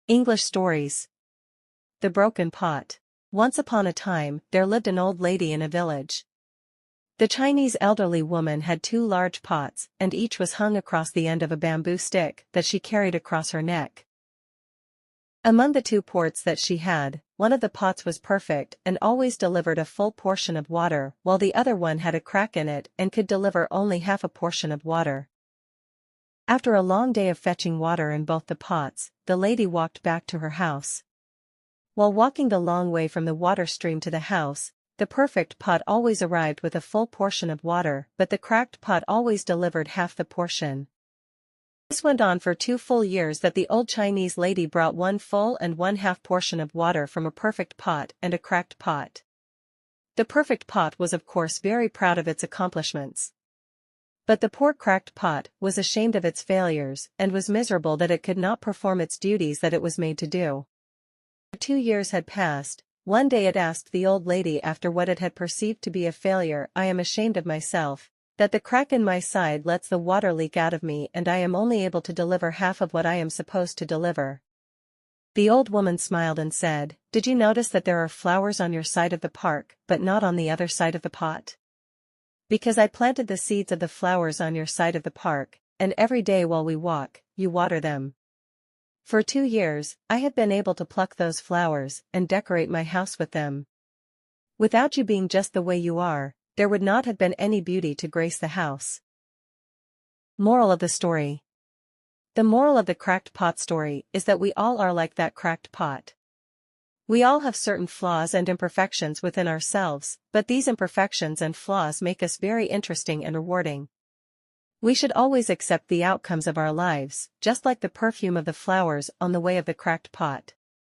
English stories. The Broken Pot. Once upon a time, there lived an old lady in a village. The Chinese elderly woman had two large pots, and each was hung across the end of a bamboo stick that she carried across her neck. Among the two pots that she had, one of the pots was perfect and always delivered a full portion of water, while the other one had a crack in it and could deliver only half a portion of water. After a long day of fetching water in both the pots, the lady walked back to her house. While walking the long way from the water stream to the house, the perfect pot always arrived with a full portion of water, but the cracked pot always delivered half the portion. This went on for 2 full years that the old Chinese lady brought 1 full and 1/2 portion of water from a perfect pot and a cracked pot. The perfect pot was of course very proud of its accomplishments. But the poor cracked pot was ashamed of its failures and was miserable that it could not perform its duties that it was made to do. 2 years had passed. One day it asked the old lady, after what it had perceived to be a failure, "I am ashamed of myself, that the crack in my side lets the water leak out of me and I am only able to deliver half of what I am supposed to deliver." The old woman smiled and said, "Did you notice that there are flowers on your side of the park, but not on the other side of the pot? Because I planted the seeds of the flowers on your side of the park, and every day while we walk, you water them. For 2 years, I have been able to pluck those flowers and decorate my house with them. Without you being just the way you are, there would not have been any beauty to grace the house." Moral of the story. The moral of the cracked pot story is that we all are like that cracked pot. We all have certain flaws and imperfections within ourselves, but these imperfections and flaws make us very interesting and rewarding. We should always accept the outcomes of our lives, just like the perfume of the flowers on the way of the cracked pot.